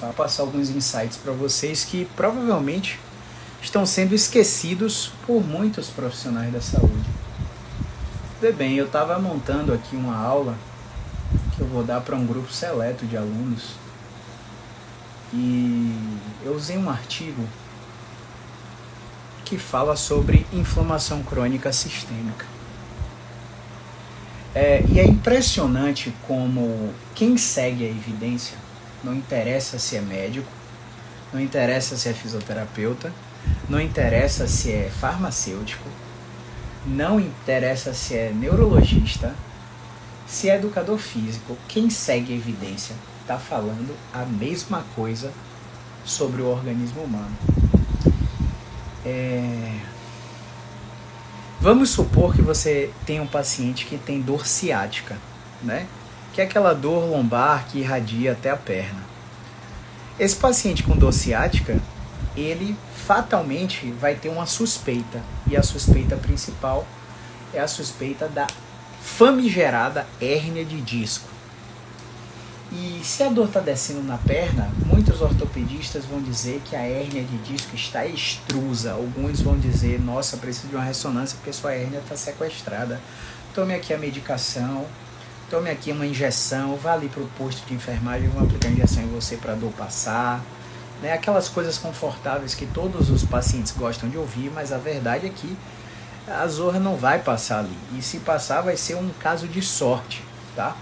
Vou passar alguns insights para vocês que provavelmente estão sendo esquecidos por muitos profissionais da saúde. Tudo bem, eu estava montando aqui uma aula que eu vou dar para um grupo seleto de alunos e eu usei um artigo que fala sobre inflamação crônica sistêmica. E é impressionante como quem segue a evidência, não interessa se é médico, não interessa se é fisioterapeuta, não interessa se é farmacêutico, não interessa se é neurologista, se é educador físico, quem segue a evidência está falando a mesma coisa sobre o organismo humano. Vamos supor que você tem um paciente que tem dor ciática, né? Que é aquela dor lombar que irradia até a perna. Esse paciente com dor ciática, ele fatalmente vai ter uma suspeita, e a suspeita principal é a suspeita da famigerada hérnia de disco. E se a dor está descendo na perna, muitos ortopedistas vão dizer que a hérnia de disco está extrusa. Alguns vão dizer, nossa, preciso de uma ressonância porque sua hérnia está sequestrada. Tome aqui a medicação, tome aqui uma injeção, vá ali para o posto de enfermagem, vão aplicar a injeção em você para a dor passar. Né? Aquelas coisas confortáveis que todos os pacientes gostam de ouvir, mas a verdade é que a zorra não vai passar ali. E se passar vai ser um caso de sorte, tá?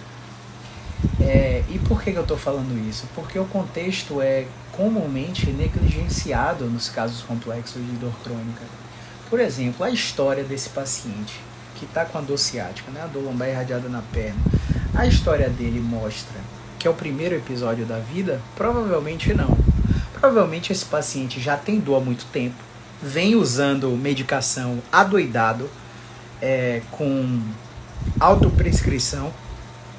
E por que eu estou falando isso? Porque o contexto é comumente negligenciado nos casos complexos de dor crônica. Por exemplo, a história desse paciente que está com a dor ciática, né? A dor lombar irradiada na perna. A história dele mostra que é o primeiro episódio da vida? Provavelmente não. Provavelmente esse paciente já tem dor há muito tempo, vem usando medicação adoidado, com autoprescrição,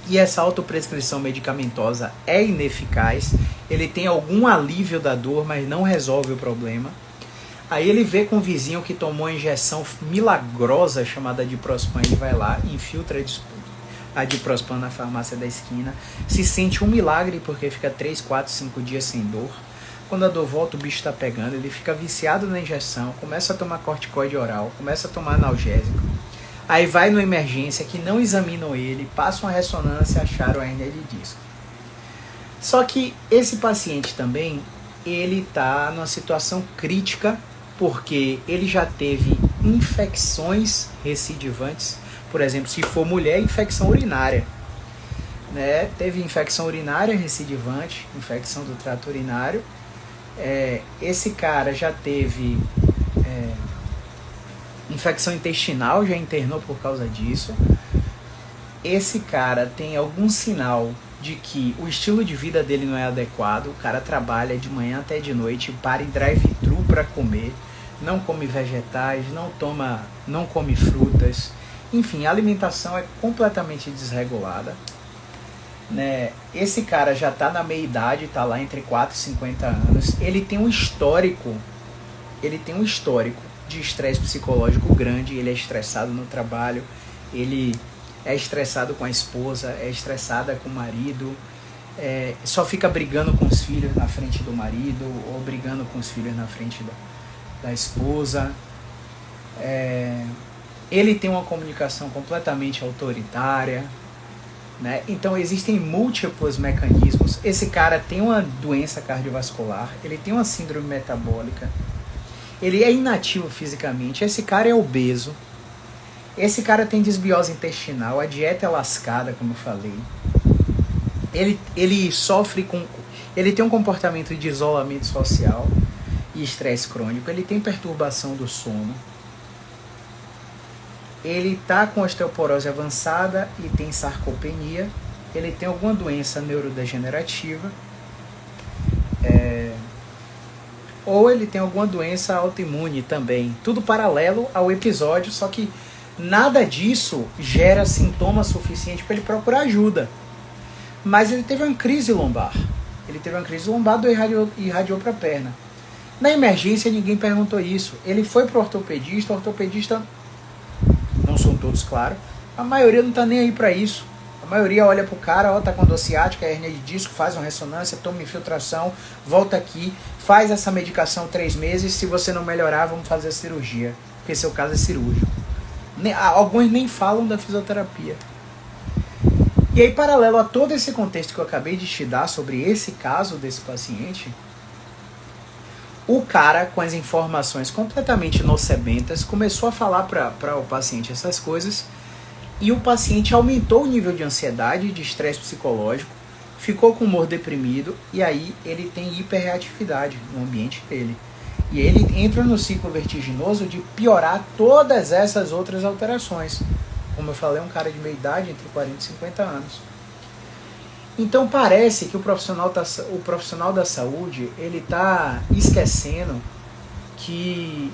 e essa autoprescrição medicamentosa é ineficaz, ele tem algum alívio da dor, mas não resolve o problema. Aí ele vê com o vizinho que tomou uma injeção milagrosa chamada Diprospan, ele vai lá, infiltra a Diprospan na farmácia da esquina, se sente um milagre porque fica 3, 4, 5 dias sem dor. Quando a dor volta, o bicho está pegando, ele fica viciado na injeção, começa a tomar corticoide oral, começa a tomar analgésico. Aí vai numa emergência que não examinam ele, passam uma ressonância e acharam a hérnia de disco. Só que esse paciente também, ele está numa situação crítica porque ele já teve infecções recidivantes. Por exemplo, se for mulher, infecção urinária. Né? Teve infecção urinária recidivante, infecção do trato urinário. Esse cara já teve infecção intestinal, já internou por causa disso. Esse cara tem algum sinal de que o estilo de vida dele não é adequado. O cara trabalha de manhã até de noite, para em drive-thru para comer, não come vegetais, não come frutas. Enfim, a alimentação é completamente desregulada. Né? Esse cara já está na meia-idade, está lá entre 4 e 50 anos. Ele tem um histórico de estresse psicológico grande. Ele é estressado no trabalho, ele é estressado com a esposa, é estressada com o marido, só fica brigando com os filhos na frente do marido ou brigando com os filhos na frente da esposa. Ele tem uma comunicação completamente autoritária. Né? Então existem múltiplos mecanismos. Esse cara tem uma doença cardiovascular, ele tem uma síndrome metabólica, ele é inativo fisicamente, esse cara é obeso, esse cara tem desbiose intestinal, a dieta é lascada, como eu falei. Ele sofre com... Ele tem um comportamento de isolamento social e estresse crônico, ele tem perturbação do sono, ele está com osteoporose avançada e tem sarcopenia, ele tem alguma doença neurodegenerativa, ou ele tem alguma doença autoimune também. Tudo paralelo ao episódio, só que nada disso gera sintomas suficientes para ele procurar ajuda. Mas ele teve uma crise lombar. Irradiou para a perna. Na emergência ninguém perguntou isso. Ele foi para o ortopedista, não são todos, claro, a maioria não está nem aí para isso. A A maioria olha pro cara, ó, tá com dor ciática, hernia de disco, faz uma ressonância, toma infiltração, volta aqui, faz essa medicação 3 meses, se você não melhorar, vamos fazer a cirurgia, porque seu caso é cirúrgico. Alguns nem falam da fisioterapia. E aí, paralelo a todo esse contexto que eu acabei de te dar sobre esse caso desse paciente, o cara, com as informações completamente nocebentas, começou a falar para o paciente essas coisas, e o paciente aumentou o nível de ansiedade, de estresse psicológico, ficou com humor deprimido, e aí ele tem hiperreatividade no ambiente dele. E ele entra no ciclo vertiginoso de piorar todas essas outras alterações. Como eu falei, um cara de meia idade, entre 40 e 50 anos. Então parece que o profissional da saúde, ele está esquecendo que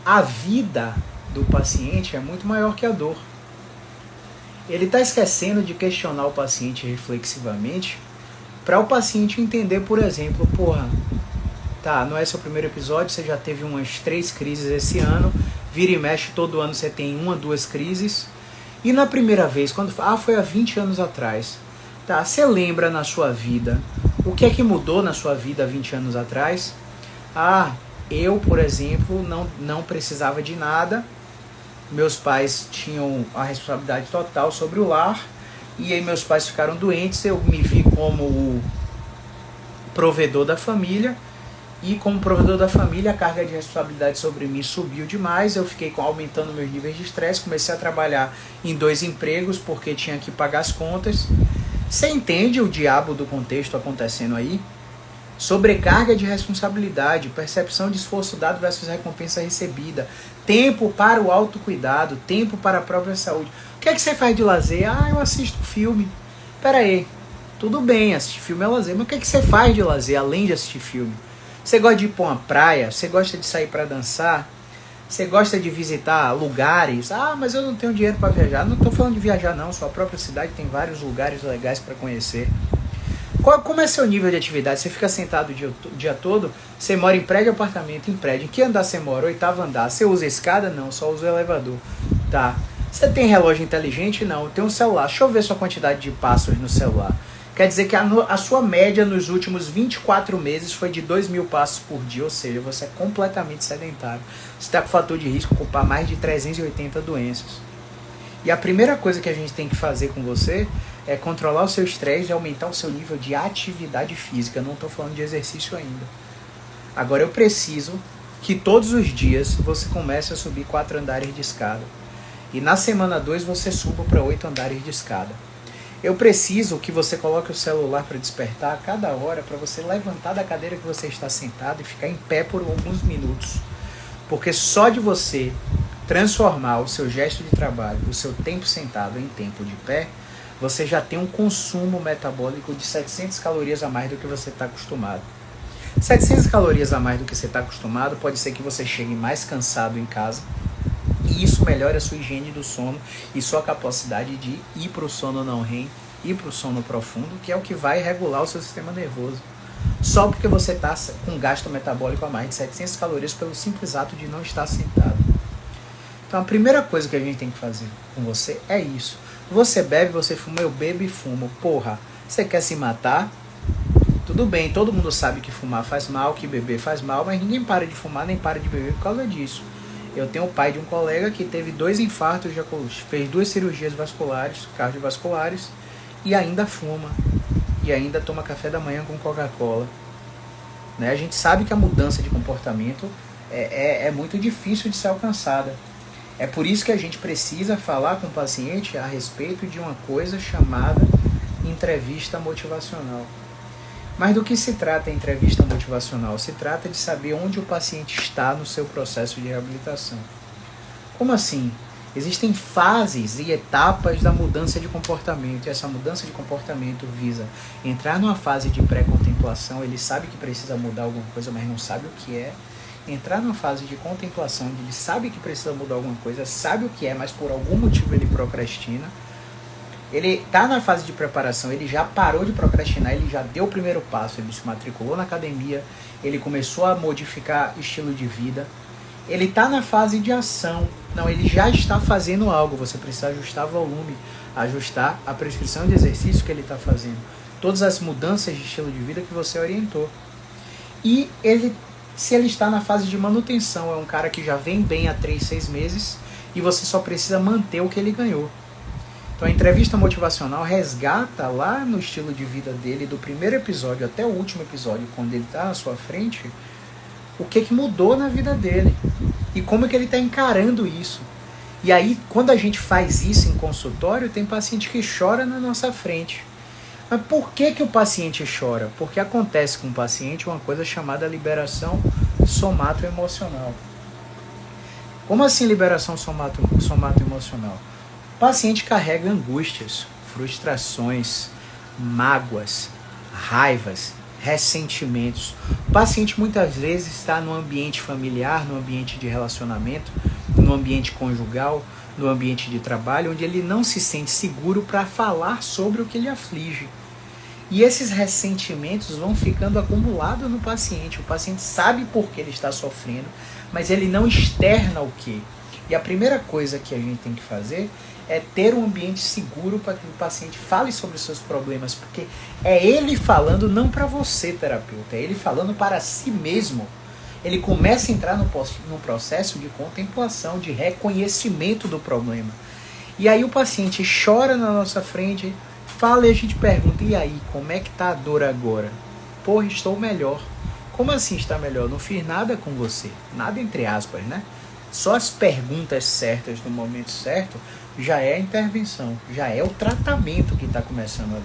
a vida do paciente é muito maior que a dor. Ele está esquecendo de questionar o paciente reflexivamente para o paciente entender, por exemplo, porra, tá, não é seu primeiro episódio, você já teve umas 3 crises esse ano, vira e mexe, todo ano você tem 1 ou 2 crises, e na primeira vez, foi há 20 anos atrás, tá, você lembra na sua vida, o que é que mudou na sua vida há 20 anos atrás? Eu, por exemplo, não precisava de nada, meus pais tinham a responsabilidade total sobre o lar, e aí meus pais ficaram doentes, eu me vi como o provedor da família, e como provedor da família a carga de responsabilidade sobre mim subiu demais, eu fiquei aumentando meus níveis de estresse, comecei a trabalhar em 2 empregos porque tinha que pagar as contas. Você entende o diabo do contexto acontecendo aí? Sobrecarga de responsabilidade, percepção de esforço dado versus recompensa recebida, tempo para o autocuidado, tempo para a própria saúde. O que é que você faz de lazer? Eu assisto filme. Pera aí, tudo bem, assistir filme é lazer, mas o que é que você faz de lazer além de assistir filme? Você gosta de ir para uma praia? Você gosta de sair para dançar? Você gosta de visitar lugares? Mas eu não tenho dinheiro para viajar. Não estou falando de viajar não, sua própria cidade tem vários lugares legais para conhecer. Como é seu nível de atividade? Você fica sentado o dia todo? Você mora em prédio, apartamento, em prédio. Em que andar você mora? 8º andar. Você usa escada? Não, só usa o elevador. Tá. Você tem relógio inteligente? Não. Tem um celular. Deixa eu ver sua quantidade de passos no celular. Quer dizer que a sua média nos últimos 24 meses foi de 2.000 passos por dia, ou seja, você é completamente sedentário. Você está com fator de risco para mais de 380 doenças. E a primeira coisa que a gente tem que fazer com você é controlar o seu estresse e aumentar o seu nível de atividade física. Eu não estou falando de exercício ainda. Agora eu preciso que todos os dias você comece a subir 4 andares de escada. E na semana 2 você suba para 8 andares de escada. Eu preciso que você coloque o celular para despertar a cada hora, para você levantar da cadeira que você está sentado e ficar em pé por alguns minutos. Porque só de você transformar o seu gesto de trabalho, o seu tempo sentado em tempo de pé, você já tem um consumo metabólico de 700 calorias a mais do que você está acostumado. 700 calorias a mais do que você está acostumado, pode ser que você chegue mais cansado em casa, e isso melhora a sua higiene do sono e sua capacidade de ir para o sono não REM, ir para o sono profundo, que é o que vai regular o seu sistema nervoso. Só porque você está com gasto metabólico a mais de 700 calorias pelo simples ato de não estar sentado. Então a primeira coisa que a gente tem que fazer com você é isso. Você bebe, você fuma, eu bebo e fumo. Porra, você quer se matar? Tudo bem, todo mundo sabe que fumar faz mal, que beber faz mal, mas ninguém para de fumar nem para de beber por causa disso. Eu tenho o pai de um colega que teve 2 infartos, fez 2 cirurgias vasculares, cardiovasculares, e ainda fuma. E ainda toma café da manhã com Coca-Cola. Né? A gente sabe que a mudança de comportamento é muito difícil de ser alcançada. É por isso que a gente precisa falar com o paciente a respeito de uma coisa chamada entrevista motivacional. Mas do que se trata a entrevista motivacional? Se trata de saber onde o paciente está no seu processo de reabilitação. Como assim? Existem fases e etapas da mudança de comportamento, e essa mudança de comportamento visa entrar numa fase de pré-contemplação, ele sabe que precisa mudar alguma coisa, mas não sabe o que é. Entrar numa fase de contemplação, onde ele sabe que precisa mudar alguma coisa, sabe o que é, mas por algum motivo ele procrastina. Ele está na fase de preparação, ele já parou de procrastinar, ele já deu o primeiro passo, ele se matriculou na academia, ele começou a modificar estilo de vida, Ele está na fase de ação. Não, ele já está fazendo algo. Você precisa ajustar volume, ajustar a prescrição de exercício que ele está fazendo. Todas as mudanças de estilo de vida que você orientou. E se ele está na fase de manutenção, é um cara que já vem bem há 3, 6 meses e você só precisa manter o que ele ganhou. Então a entrevista motivacional resgata lá no estilo de vida dele, do primeiro episódio até o último episódio, quando ele está à sua frente, o que mudou na vida dele e como é que ele está encarando isso. E aí, quando a gente faz isso em consultório, tem paciente que chora na nossa frente. Mas por que o paciente chora? Porque acontece com o paciente uma coisa chamada liberação somatoemocional. Como assim liberação somatoemocional? O paciente carrega angústias, frustrações, mágoas, raivas, ressentimentos. O paciente muitas vezes está no ambiente familiar, no ambiente de relacionamento, no ambiente conjugal, no ambiente de trabalho, onde ele não se sente seguro para falar sobre o que lhe aflige. E esses ressentimentos vão ficando acumulados no paciente. O paciente sabe por que ele está sofrendo, mas ele não externa o que. E a primeira coisa que a gente tem que fazer é ter um ambiente seguro para que o paciente fale sobre os seus problemas, porque é ele falando não para você, terapeuta, é ele falando para si mesmo. Ele começa a entrar no processo de contemplação, de reconhecimento do problema. E aí o paciente chora na nossa frente, fala e a gente pergunta, e aí, como é que está a dor agora? Porra, estou melhor. Como assim está melhor? Não fiz nada com você. Nada entre aspas, né? Só as perguntas certas no momento certo já é a intervenção, já é o tratamento que está começando ali.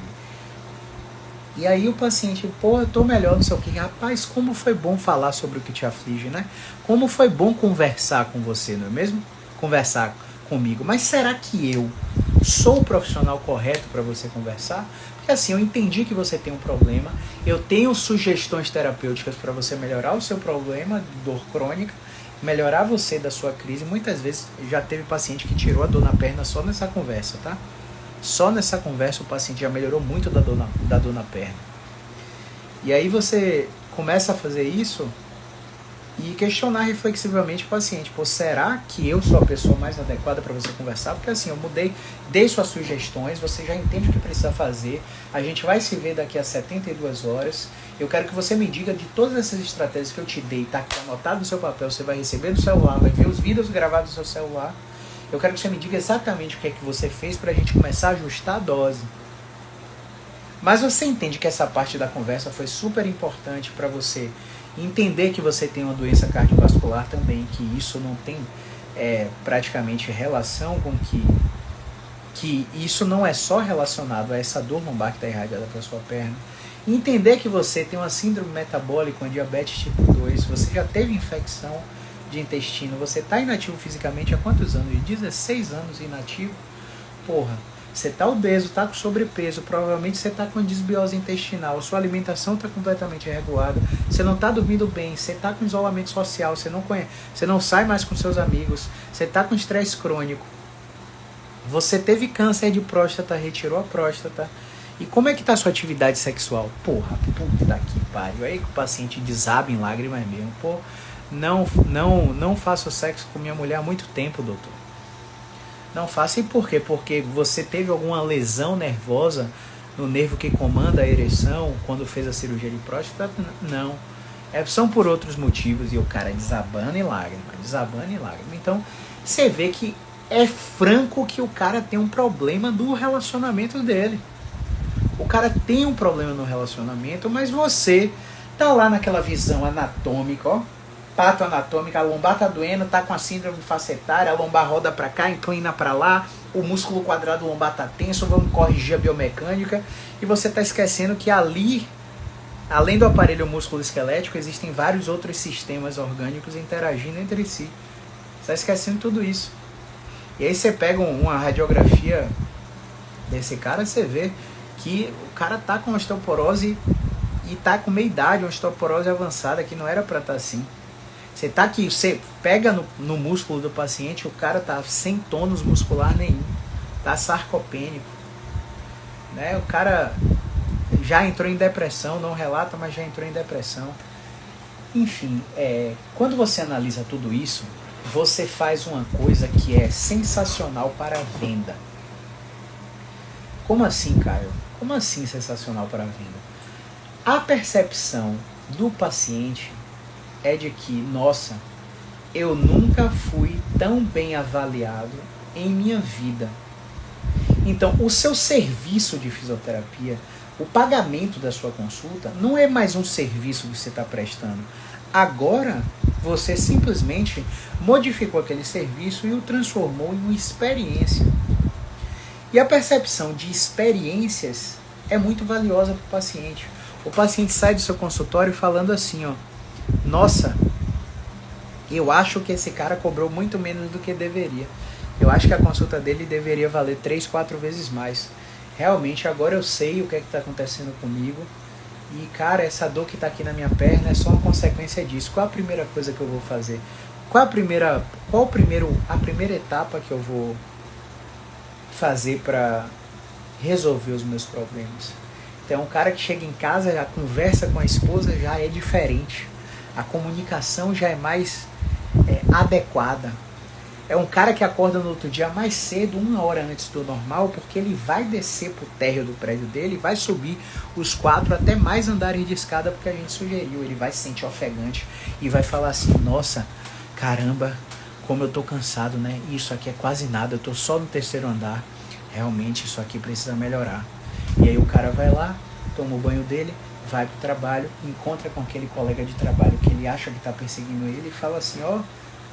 E aí o paciente, pô, eu tô melhor, não sei o que. Rapaz, como foi bom falar sobre o que te aflige, né? Como foi bom conversar com você, não é mesmo? Conversar comigo. Mas será que eu sou o profissional correto para você conversar? Porque assim, eu entendi que você tem um problema, eu tenho sugestões terapêuticas para você melhorar o seu problema, dor crônica, melhorar você da sua crise. Muitas vezes já teve paciente que tirou a dor na perna só nessa conversa, tá? Só nessa conversa o paciente já melhorou muito da dor na perna. E aí você começa a fazer isso e questionar reflexivamente o paciente. Pô, será que eu sou a pessoa mais adequada para você conversar? Porque assim, eu mudei, dei suas sugestões, você já entende o que precisa fazer, a gente vai se ver daqui a 72 horas, eu quero que você me diga de todas essas estratégias que eu te dei, tá aqui anotado no seu papel, você vai receber no celular, vai ver os vídeos gravados no seu celular. Eu quero que você me diga exatamente o que é que você fez para a gente começar a ajustar a dose. Mas você entende que essa parte da conversa foi super importante para você entender que você tem uma doença cardiovascular também, que isso não tem praticamente relação com que isso não é só relacionado a essa dor lombar que está irradiada para sua perna. E entender que você tem uma síndrome metabólica, uma diabetes tipo 2, você já teve infecção de intestino, você está inativo fisicamente há quantos anos? 16 anos inativo? Porra, você está obeso, está com sobrepeso, provavelmente você está com desbiose intestinal, sua alimentação está completamente irregular, você não está dormindo bem, você está com isolamento social, você não sai mais com seus amigos, você está com estresse crônico, você teve câncer de próstata, retirou a próstata. E como é que está a sua atividade sexual? Porra, puta que pariu. Aí que o paciente desaba em lágrimas mesmo. Pô, não faço sexo com minha mulher há muito tempo, doutor. Não faço. E por quê? Porque você teve alguma lesão nervosa no nervo que comanda a ereção quando fez a cirurgia de próstata? Não. São por outros motivos. E o cara desabando em lágrimas. Então, você vê que é franco que o cara tem um problema no relacionamento dele. O cara tem um problema no relacionamento, mas você tá lá naquela visão anatômica, ó. Pato anatômica, a lombar tá doendo, tá com a síndrome facetária, a lombar roda para cá, inclina para lá, o músculo quadrado lombar tá tenso, vamos corrigir a biomecânica, e você tá esquecendo que ali, além do aparelho músculo esquelético, existem vários outros sistemas orgânicos interagindo entre si. Você tá esquecendo tudo isso. E aí você pega uma radiografia desse cara, você vê que o cara tá com osteoporose e tá com meia idade, uma osteoporose avançada, que não era para estar assim. Você tá aqui, você pega no músculo do paciente, o cara tá sem tônus muscular nenhum, tá sarcopênico, né? O cara já entrou em depressão, não relata, mas já entrou em depressão. Enfim, quando você analisa tudo isso, você faz uma coisa que é sensacional para a venda. Como assim, Caio? Como assim sensacional para a venda? A percepção do paciente é de que, nossa, eu nunca fui tão bem avaliado em minha vida. Então, o seu serviço de fisioterapia, o pagamento da sua consulta, não é mais um serviço que você está prestando. Agora, você simplesmente modificou aquele serviço e o transformou em uma experiência. E a percepção de experiências é muito valiosa para o paciente. O paciente sai do seu consultório falando assim, ó, nossa, eu acho que esse cara cobrou muito menos do que deveria. Eu acho que a consulta dele deveria valer 3, 4 vezes mais. Realmente, agora eu sei o que é que está acontecendo comigo. E, cara, essa dor que está aqui na minha perna é só uma consequência disso. Qual a primeira coisa que eu vou fazer? Qual a primeira etapa que eu vou fazer para resolver os meus problemas? Então, um cara que chega em casa, já conversa com a esposa, já é diferente. A comunicação já é mais adequada. É um cara que acorda no outro dia mais cedo, 1 hora antes do normal, porque ele vai descer pro térreo do prédio dele, vai subir os 4 até mais andares de escada, porque a gente sugeriu. Ele vai se sentir ofegante e vai falar assim, nossa, caramba, como eu tô cansado, né? Isso aqui é quase nada, eu tô só no 3º andar. Realmente isso aqui precisa melhorar. E aí o cara vai lá, toma o banho dele, vai pro trabalho, encontra com aquele colega de trabalho que ele acha que tá perseguindo ele e fala assim, ó,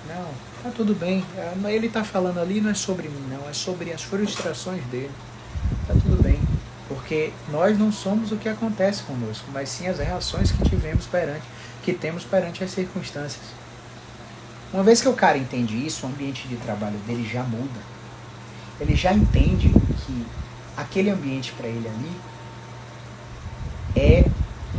não, tá tudo bem, ele tá falando ali, não é sobre mim não, é sobre as frustrações dele, tá tudo bem, porque nós não somos o que acontece conosco, mas sim as reações que temos perante as circunstâncias. Uma vez que o cara entende isso, o ambiente de trabalho dele já muda, ele já entende que aquele ambiente para ele ali é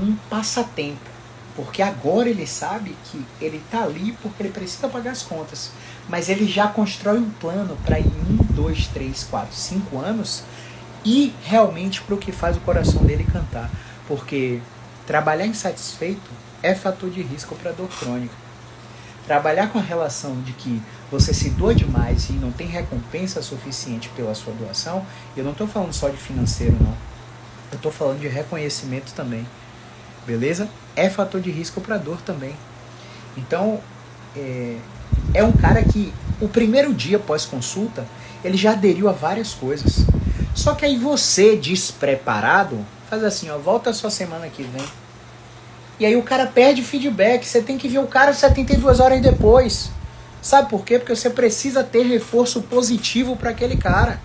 um passatempo. Porque agora ele sabe que ele está ali porque ele precisa pagar as contas. Mas ele já constrói um plano para em 1, 2, 3, 4, 5 anos ir realmente para o que faz o coração dele cantar. Porque trabalhar insatisfeito é fator de risco para dor crônica. Trabalhar com a relação de que você se doa demais e não tem recompensa suficiente pela sua doação, eu não estou falando só de financeiro, não. Eu estou falando de reconhecimento também. Beleza? É fator de risco para dor também. Então, é um cara que o primeiro dia pós-consulta, ele já aderiu a várias coisas. Só que aí você, despreparado, faz assim, ó, volta a sua semana que vem. E aí o cara perde feedback, você tem que ver o cara 72 horas depois. Sabe por quê? Porque você precisa ter reforço positivo para aquele cara.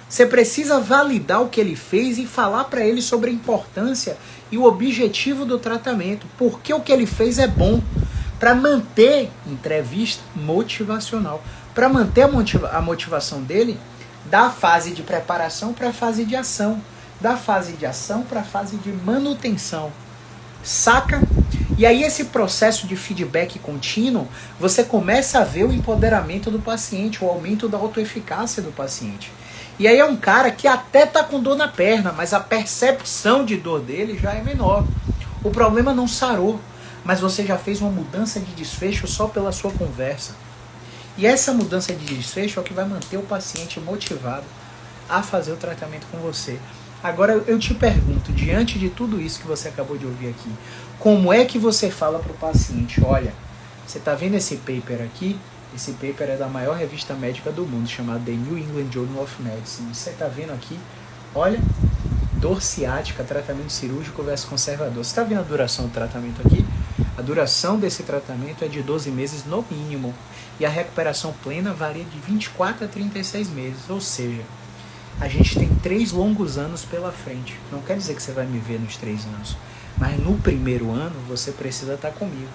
Você precisa validar o que ele fez e falar para ele sobre a importância e o objetivo do tratamento. Porque o que ele fez é bom. Para manter entrevista motivacional. Para manter a motivação dele da fase de preparação para a fase de ação. Da fase de ação para a fase de manutenção. Saca? E aí esse processo de feedback contínuo, você começa a ver o empoderamento do paciente, o aumento da autoeficácia do paciente. E aí é um cara que até tá com dor na perna, mas a percepção de dor dele já é menor. O problema não sarou, mas você já fez uma mudança de desfecho só pela sua conversa. E essa mudança de desfecho é o que vai manter o paciente motivado a fazer o tratamento com você. Agora eu te pergunto, diante de tudo isso que você acabou de ouvir aqui, como é que você fala para o paciente, olha, você está vendo esse paper aqui? Esse paper é da maior revista médica do mundo, chamada The New England Journal of Medicine. Você está vendo aqui, olha, dor ciática, tratamento cirúrgico versus conservador. Você está vendo a duração do tratamento aqui? A duração desse tratamento é de 12 meses no mínimo. E a recuperação plena varia de 24 a 36 meses, ou seja, a gente tem 3 longos anos pela frente. Não quer dizer que você vai me ver nos 3 anos, mas no primeiro ano você precisa estar comigo.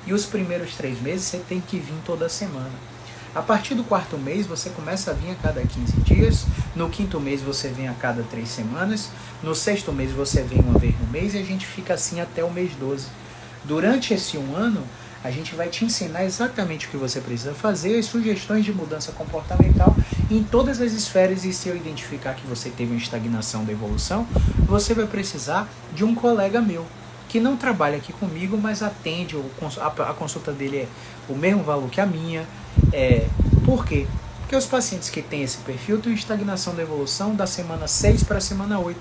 E os primeiros 3 meses você tem que vir toda semana. A partir do 4º mês você começa a vir a cada 15 dias, no 5º mês você vem a cada 3 semanas, no 6º mês você vem uma vez no mês e a gente fica assim até o mês 12. Durante esse 1 ano, a gente vai te ensinar exatamente o que você precisa fazer, as sugestões de mudança comportamental em todas as esferas, e se eu identificar que você teve uma estagnação da evolução, você vai precisar de um colega meu. que não trabalha aqui comigo, mas atende, a consulta dele é o mesmo valor que a minha. Por quê? Porque os pacientes que têm esse perfil têm estagnação da evolução da semana 6 para a semana 8,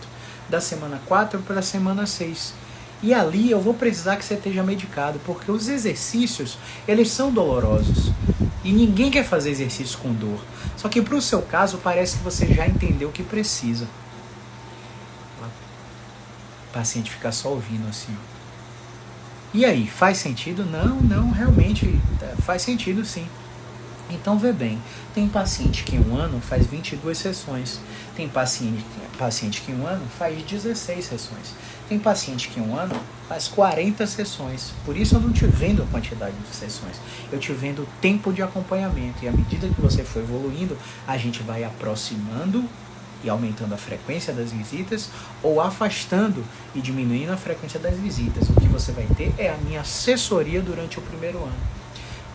da semana 4 para a semana 6. E ali eu vou precisar que você esteja medicado, porque os exercícios, eles são dolorosos. E ninguém quer fazer exercício com dor. Só que para o seu caso, parece que você já entendeu o que precisa. O paciente fica só ouvindo assim. E aí, faz sentido? Não, realmente faz sentido sim. Então vê bem, tem paciente que em um ano faz 22 sessões, tem paciente que em um ano faz 16 sessões, tem paciente que em um ano faz 40 sessões. Por isso eu não te vendo a quantidade de sessões, eu te vendo o tempo de acompanhamento. E à medida que você for evoluindo, a gente vai aproximando e aumentando a frequência das visitas, ou afastando e diminuindo a frequência das visitas. O que você vai ter é a minha assessoria durante o primeiro ano.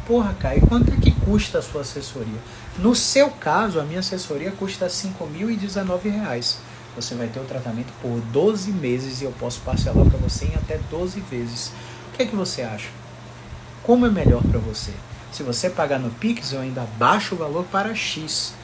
Porra, Caio, quanto é que custa a sua assessoria? No seu caso, a minha assessoria custa R$ 5.019. Você vai ter o tratamento por 12 meses e eu posso parcelar para você em até 12 vezes. O que é que você acha? Como é melhor para você? Se você pagar no Pix, eu ainda baixo o valor para X.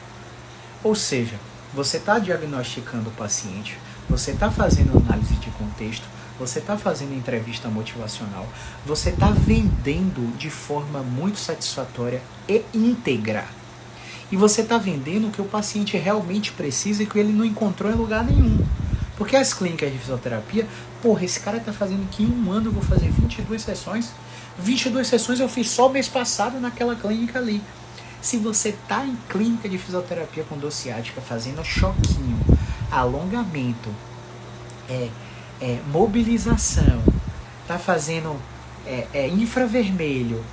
Ou seja, você está diagnosticando o paciente, você está fazendo análise de contexto, você está fazendo entrevista motivacional, você está vendendo de forma muito satisfatória e íntegra. E você está vendendo o que o paciente realmente precisa e que ele não encontrou em lugar nenhum. Porque as clínicas de fisioterapia, porra, esse cara está fazendo que em um ano eu vou fazer 22 sessões. 22 sessões eu fiz só o mês passado naquela clínica ali. Se você está em clínica de fisioterapia com dor ciática, fazendo choquinho, alongamento, mobilização, tá fazendo infravermelho,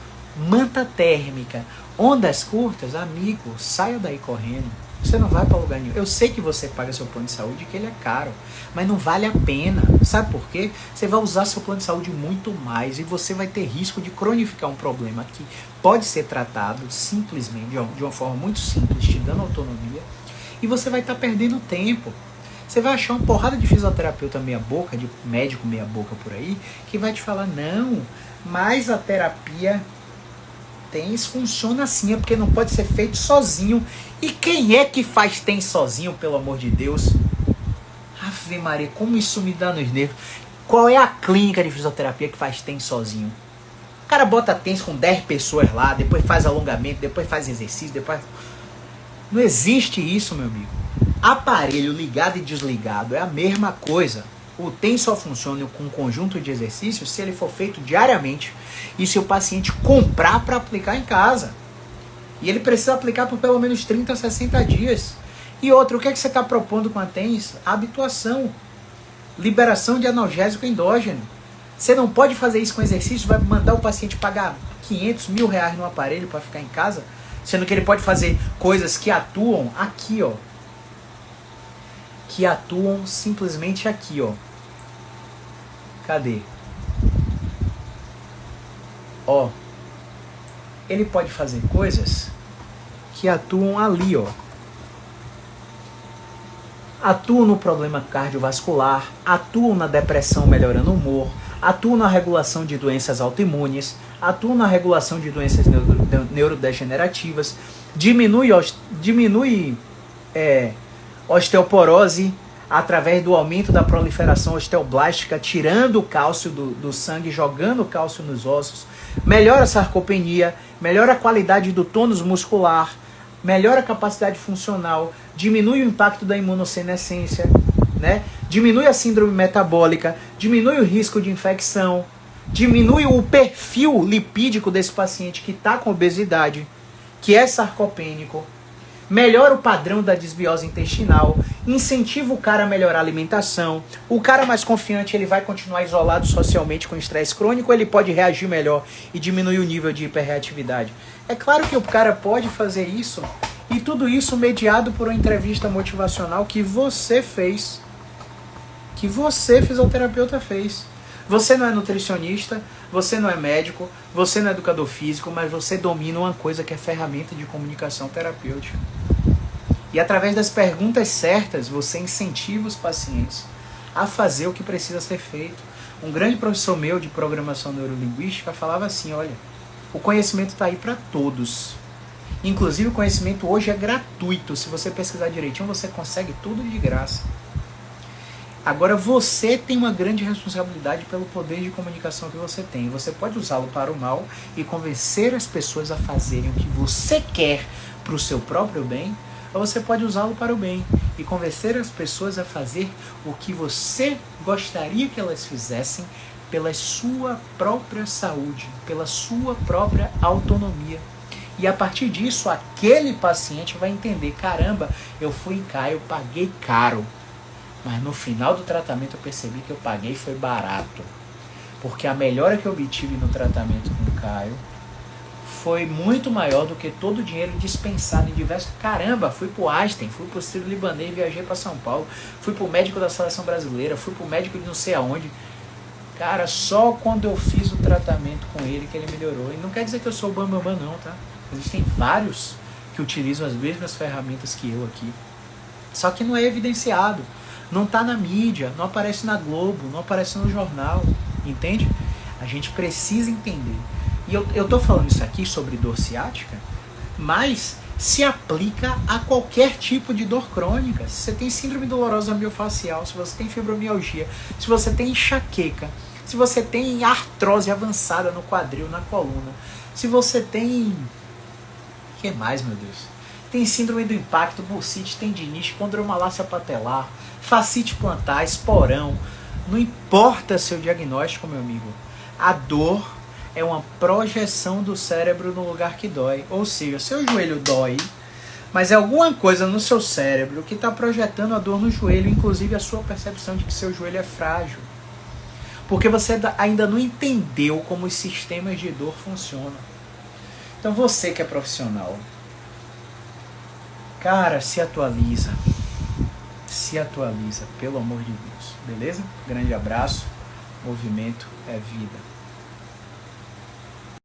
manta térmica, ondas curtas, amigo, saia daí correndo. Você não vai para lugar nenhum. Eu sei que você paga seu plano de saúde, que ele é caro, mas não vale a pena. Sabe por quê? Você vai usar seu plano de saúde muito mais e você vai ter risco de cronificar um problema que pode ser tratado simplesmente, de uma forma muito simples, te dando autonomia, e você vai estar perdendo tempo. Você vai achar uma porrada de fisioterapeuta meia boca, de médico meia boca por aí, que vai te falar, não, mas a terapia TENS funciona assim, é porque não pode ser feito sozinho. E quem é que faz TENS sozinho, pelo amor de Deus? Ave Maria, como isso me dá nos nervos. Qual é a clínica de fisioterapia que faz TENS sozinho? O cara bota TENS com 10 pessoas lá, depois faz alongamento, depois faz exercício, depois... Não existe isso, meu amigo. Aparelho ligado e desligado é a mesma coisa. O TENS só funciona com um conjunto de exercícios se ele for feito diariamente e se o paciente comprar para aplicar em casa. E ele precisa aplicar por pelo menos 30 a 60 dias. E outra, o que é que você está propondo com a TENS? Habituação. Liberação de analgésico endógeno. Você não pode fazer isso com exercício, vai mandar o paciente pagar 500 mil reais no aparelho para ficar em casa, sendo que ele pode fazer coisas que atuam aqui, ó. Que atuam simplesmente aqui, ó. Cadê? Ó. Ele pode fazer coisas que atuam ali, ó. Atuam no problema cardiovascular, atuam na depressão melhorando o humor, atuam na regulação de doenças autoimunes, atuam na regulação de doenças neurodegenerativas, diminui osteoporose através do aumento da proliferação osteoblástica, tirando o cálcio do sangue, jogando o cálcio nos ossos, melhora a sarcopenia, melhora a qualidade do tônus muscular, melhora a capacidade funcional, diminui o impacto da imunossenescência, né? Diminui a síndrome metabólica, diminui o risco de infecção, diminui o perfil lipídico desse paciente que está com obesidade, que é sarcopênico, melhora o padrão da desbiose intestinal, incentiva o cara a melhorar a alimentação. O cara mais confiante, ele vai continuar isolado socialmente com estresse crônico, ele pode reagir melhor e diminuir o nível de hiperreatividade. É claro que o cara pode fazer isso, e tudo isso mediado por uma entrevista motivacional que você fez, que você, fisioterapeuta, fez. Você não é nutricionista, você não é médico, você não é educador físico, mas você domina uma coisa que é ferramenta de comunicação terapêutica. E através das perguntas certas, você incentiva os pacientes a fazer o que precisa ser feito. Um grande professor meu de programação neurolinguística falava assim, olha, o conhecimento está aí para todos. Inclusive o conhecimento hoje é gratuito. Se você pesquisar direitinho, você consegue tudo de graça. Agora você tem uma grande responsabilidade pelo poder de comunicação que você tem. Você pode usá-lo para o mal e convencer as pessoas a fazerem o que você quer para o seu próprio bem, ou você pode usá-lo para o bem e convencer as pessoas a fazer o que você gostaria que elas fizessem pela sua própria saúde, pela sua própria autonomia. E a partir disso, aquele paciente vai entender, caramba, eu fui em Caio, eu paguei caro. Mas no final do tratamento eu percebi que eu paguei foi barato. Porque a melhora que eu obtive no tratamento com o Caio foi muito maior do que todo o dinheiro dispensado em diversos... Caramba, fui pro Einstein, fui pro Sírio-Libanês, viajei para São Paulo, fui pro médico da seleção brasileira, fui pro médico de não sei aonde. Cara, só quando eu fiz o tratamento com ele que ele melhorou. E não quer dizer que eu sou o bambambam não, tá? Existem vários que utilizam as mesmas ferramentas que eu aqui. Só que não é evidenciado. Não está na mídia, não aparece na Globo, não aparece no jornal, entende? A gente precisa entender. E eu estou falando isso aqui sobre dor ciática, mas se aplica a qualquer tipo de dor crônica. Se você tem síndrome dolorosa miofascial, se você tem fibromialgia, se você tem enxaqueca, se você tem artrose avançada no quadril, na coluna, se você tem... O que mais, meu Deus? Tem síndrome do impacto, bursite, tendinite, condromalácia patelar, fascite plantar, esporão. Não importa seu diagnóstico, meu amigo. A dor é uma projeção do cérebro no lugar que dói. Ou seja, seu joelho dói, mas é alguma coisa no seu cérebro que está projetando a dor no joelho, inclusive a sua percepção de que seu joelho é frágil. Porque você ainda não entendeu como os sistemas de dor funcionam. Então você que é profissional, cara, se atualiza. Se atualiza, pelo amor de Deus. Beleza? Grande abraço. Movimento é vida.